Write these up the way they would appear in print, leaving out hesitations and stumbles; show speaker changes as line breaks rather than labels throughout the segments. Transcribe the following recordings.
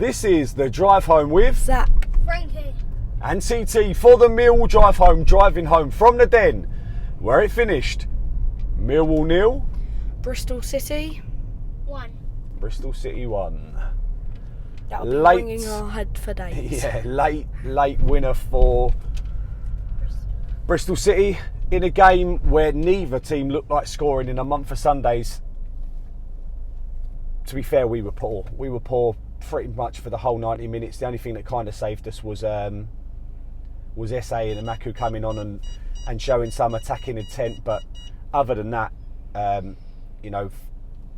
This is the drive home with
Zac,
Frankie,
and TT for the Millwall drive home, driving home from the Den, where it finished. Millwall 0,
Bristol City.
1.
Bristol City 1.
That'll be
Late.
ringing our head for days.
Yeah, late winner for Bristol City in a game where neither team looked like scoring in a month of Sundays. To be fair, we were poor. We were poor pretty much for the whole 90 minutes. The only thing that kind of saved us was SA and Amaku coming on and showing some attacking intent. But other than that,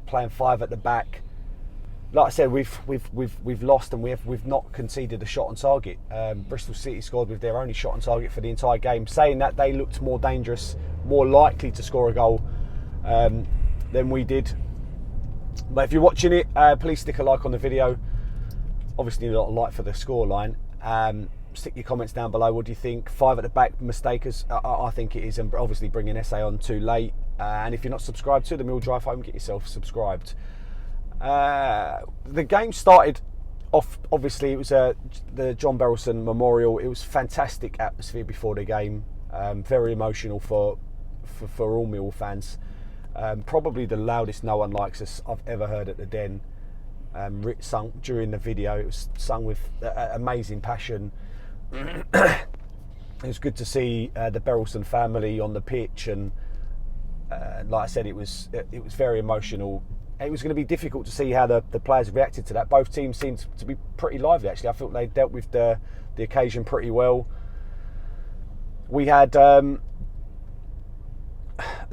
playing 5 at the back. Like I said, we've lost and we've not conceded a shot on target. Bristol City scored with their only shot on target for the entire game. Saying that, they looked more dangerous, more likely to score a goal than we did. But if you're watching it, please stick a like on the video. Obviously not a like for the scoreline. Stick your comments down below. What do you think? 5 at the back mistake, I think it is, and obviously bringing SA on too late. And if you're not subscribed to the Mill Drive Home, get yourself subscribed. The game started off, obviously it was the John Berylson Memorial. It was fantastic atmosphere before the game, very emotional for all Mill fans. Probably the loudest No One Likes Us I've ever heard at the Den, sung during the video. It was sung with amazing passion. It was good to see the Berylson family on the pitch, and like I said, it was very emotional. It was going to be difficult to see how the players reacted to that. Both teams seemed to be pretty lively, actually. I thought they dealt with the occasion pretty well. We had, like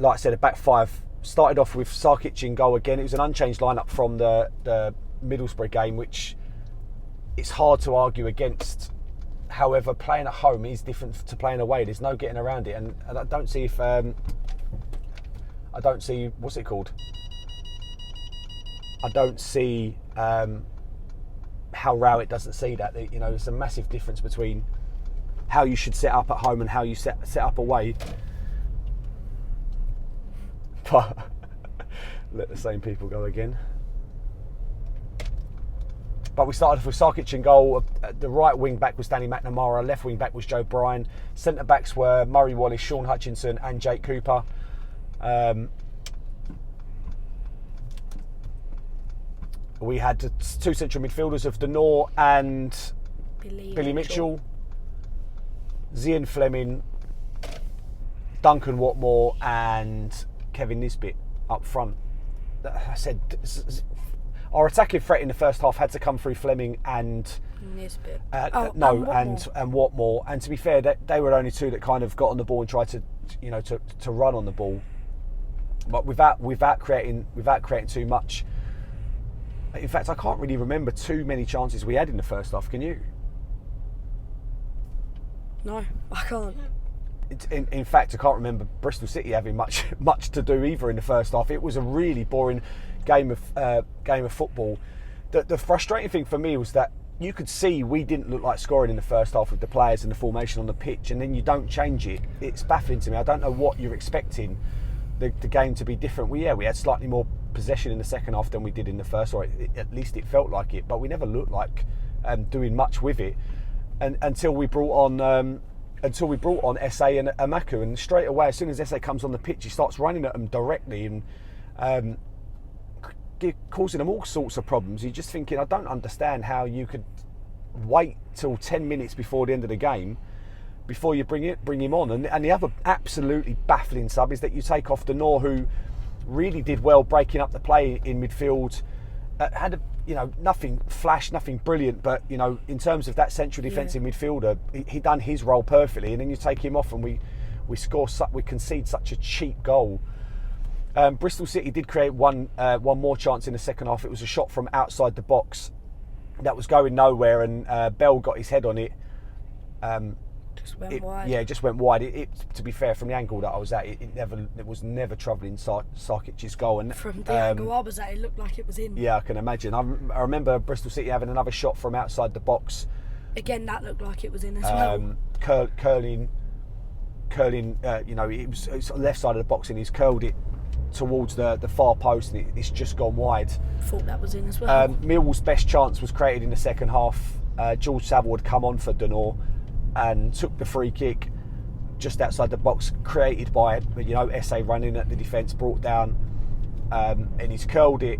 I said, a back 5. Started off with Sarkic in goal again. It was an unchanged lineup from the Middlesbrough game, which it's hard to argue against. However, playing at home is different to playing away. There's no getting around it, and I don't see if I don't see, what's it called? I don't see how Rowett doesn't see that. There's a massive difference between how you should set up at home and how you set up away. But let the same people go again. But we started off with Sarkic in goal. The right wing back was Danny McNamara. Left wing back was Joe Bryan. Centre backs were Murray Wallace, Sean Hutchinson, and Jake Cooper. We had 2 central midfielders of Denor and Billy Mitchell. Zian Fleming, Duncan Watmore, and Kevin Nisbet up front. I said our attacking threat in the first half had to come through Fleming and
Nisbet.
and Watmore. And to be fair, they were the only 2 that kind of got on the ball and tried to run on the ball, but without creating too much. In fact, I can't really remember too many chances we had in the first half. Can you?
No, I can't.
In fact, I can't remember Bristol City having much to do either in the first half. It was a really boring game of football. The frustrating thing for me was that you could see we didn't look like scoring in the first half with the players and the formation on the pitch, and then you don't change it. It's baffling to me. I don't know what you're expecting the game to be different. We had slightly more possession in the second half than we did in the first, or at least it felt like it. But we never looked like doing much with it, and until we brought on SA and Amaku, and straight away, as soon as SA comes on the pitch, he starts running at them directly and causing them all sorts of problems. You're just thinking, I don't understand how you could wait till 10 minutes before the end of the game before you bring him on. And the other absolutely baffling sub is that you take off Denor, who really did well breaking up the play in midfield. Had nothing flash, nothing brilliant, but in terms of that central defensive midfielder, he done his role perfectly. And then you take him off, and we concede such a cheap goal. Bristol City did create one more chance in the second half. It was a shot from outside the box that was going nowhere, and Bell got his head on it.
Just went wide.
Yeah, it just went wide. To be fair, from the angle that I was at, it was never troubling Sarkic's goal. And
from the angle I was at, it looked like it was in.
Yeah, I can imagine. I remember Bristol City having another shot from outside the box.
Again, that looked like it was in as well.
Curling. It was left side of the box, and he's curled it towards the far post, and it's just gone wide.
Thought that was in as well.
Millwall's best chance was created in the second half. George Saville had come on for Denor and took the free kick just outside the box, created by SA running at the defence, brought down, and he's curled it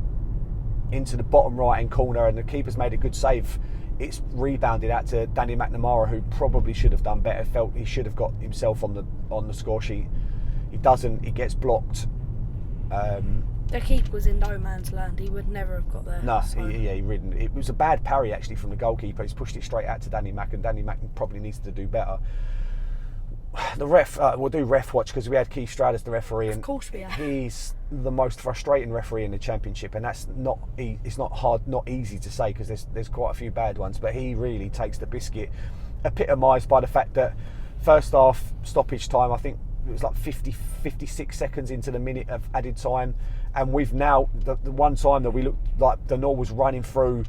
into the bottom right hand corner, and the keeper's made a good save. It's rebounded out to Danny McNamara, who probably should have done better. Felt he should have got himself on the score sheet. He doesn't. He gets blocked.
The keeper was in no man's land. He would never have got there.
No,
so.
he ridden. It was a bad parry actually from the goalkeeper. He's pushed it straight out to Danny Mack, and Danny Mack probably needs to do better. The ref, we'll do ref watch because we had Keith Stroud as the referee, and
of course we have.
He's the most frustrating referee in the Championship, and that's not. It's not hard, not easy to say because there's quite a few bad ones, but he really takes the biscuit. Epitomised by the fact that first half stoppage time, I think it was like 56 seconds into the minute of added time, and we've now the one time that we looked like Denor was running through,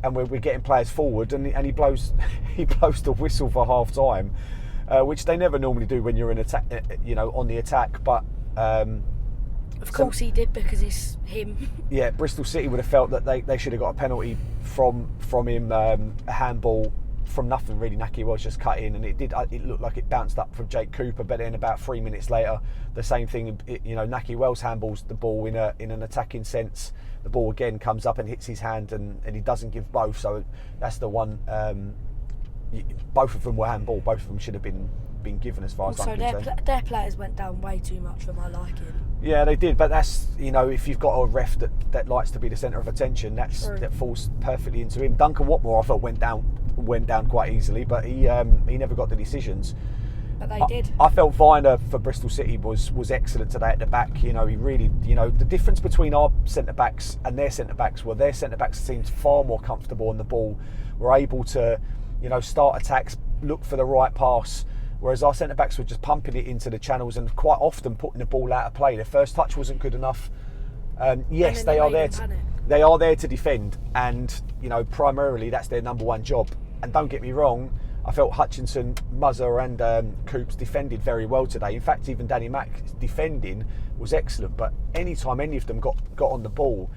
and we're getting players forward, and he blows the whistle for half time. Which they never normally do when you're in attack, on the attack. But
of course he did because it's him.
Yeah, Bristol City would have felt that they should have got a penalty from him, a handball from nothing really. Naki was just cut in, and it looked like it bounced up from Jake Cooper. But then about 3 minutes later, the same thing. Naki Wells handballs the ball in an attacking sense. The ball again comes up and hits his hand, and he doesn't give both. So that's the one. Both of them were handball. Both of them should have been given, as far as I'm concerned.
Their players went down way too much for my liking.
Yeah, they did, but that's if you've got a ref that likes to be the centre of attention, that falls perfectly into him. Duncan Watmore, I thought went down quite easily, but he never got the decisions.
But they did.
I felt Viner for Bristol City was excellent today at the back. He really the difference between our centre backs and their centre backs were their centre backs seemed far more comfortable on the ball, were able to start attacks, look for the right pass, whereas our centre-backs were just pumping it into the channels and quite often putting the ball out of play. Their first touch wasn't good enough. Yes, they are there to defend, and primarily that's their number one job. And don't get me wrong, I felt Hutchinson, Muzzer and Coops defended very well today. In fact, even Danny Mack's defending was excellent, but any time any of them got on the ball,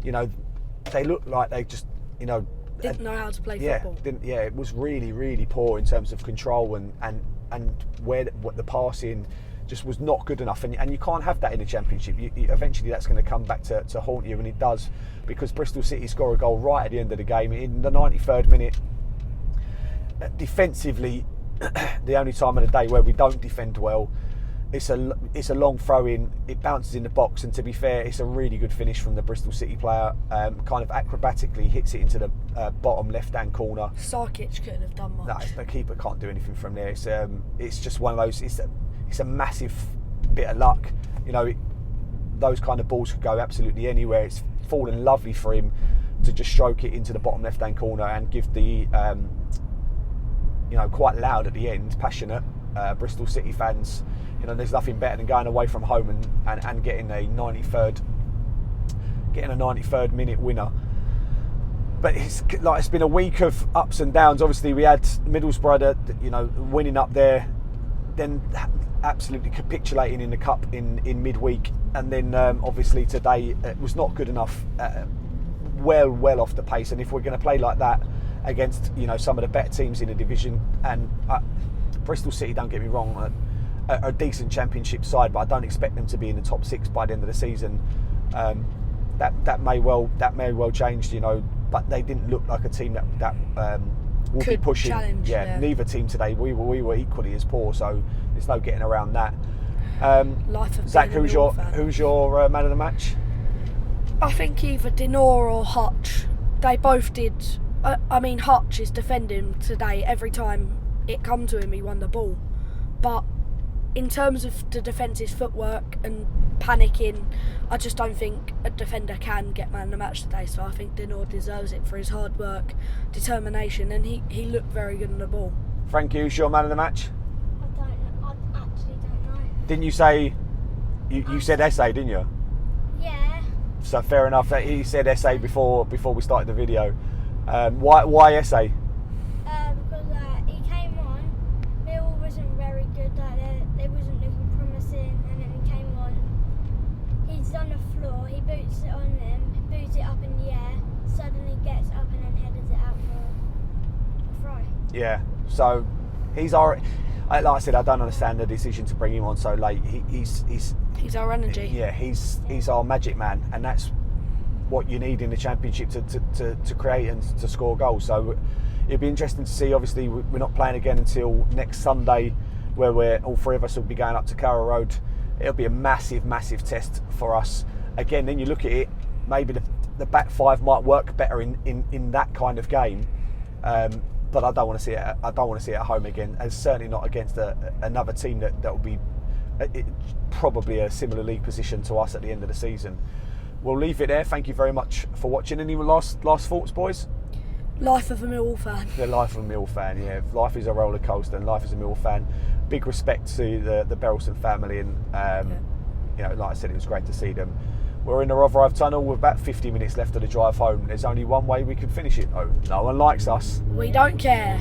they looked like they just,
didn't know how to play football.
It was really, really poor in terms of control and what the passing just was not good enough. And you can't have that in the Championship. Eventually that's going to come back to haunt you, and it does, because Bristol City score a goal right at the end of the game in the 93rd minute. Defensively, the only time of the day where we don't defend well. It's a long throw in. It bounces in the box, and to be fair, it's a really good finish from the Bristol City player. Kind of acrobatically hits it into the bottom left-hand corner.
Sarkic couldn't have done much.
No, the keeper can't do anything from there. It's just one of those. It's a massive bit of luck. Those kind of balls could go absolutely anywhere. It's fallen lovely for him to just stroke it into the bottom left-hand corner and give the quite loud at the end, passionate Bristol City fans. There's nothing better than going away from home and getting a 93rd minute winner. But it's been a week of ups and downs. Obviously, we had Middlesbrough, winning up there, then absolutely capitulating in the cup in midweek, and then obviously today it was not good enough. Well off the pace, and if we're going to play like that against some of the better teams in the division, and Bristol City, don't get me wrong, a decent Championship side, but I don't expect them to be in the top 6 by the end of the season. That may well change, but they didn't look like a team that will
could
be pushing.
Challenge, yeah.
Neither team today. We were equally as poor, so there's no getting around that. Zach, who's your man of the match?
I think either Denor or Hutch. They both did. Hutch is defending today. Every time it come to him, he won the ball. But in terms of the defensive footwork and panicking, I just don't think a defender can get man of the match today. So I think Denor deserves it for his hard work, determination, and he looked very good on the ball.
Frank, who's your man of the match?
I actually don't know.
Didn't you say you said SA, didn't you?
Yeah.
So fair enough. He said SA before we started the video. Why SA?
Because he came on, Millwall wasn't very good. They wasn't looking promising, and then he came on. He's boots it on them, boots it up in the air, suddenly gets up and then headers it out for a throw.
Yeah, so he's our. Like I said, I don't understand the decision to bring him on so late. He's
our energy.
Yeah, he's our magic man, and that's what you need in the Championship to create and to score goals. So it'd be interesting to see. Obviously, we're not playing again until next Sunday, where all three of us will be going up to Carrow Road. It'll be a massive test for us. Again, then you look at it, maybe the back five might work better in that kind of game. But I don't want to see it. I don't want to see it at home again, and certainly not against another team that will be probably a similar league position to us at the end of the season. We'll leave it there. Thank you very much for watching. Any last thoughts, boys?
Life of a Millwall fan.
The life of a Millwall fan. Yeah, life is a roller coaster, and life as a Millwall fan. Big respect to the Berylson family, and you know, like I said, it was great to see them. We're in the Rotherhithe Tunnel with about 50 minutes left of the drive home. There's only one way we can finish it though. No one likes us.
We don't care.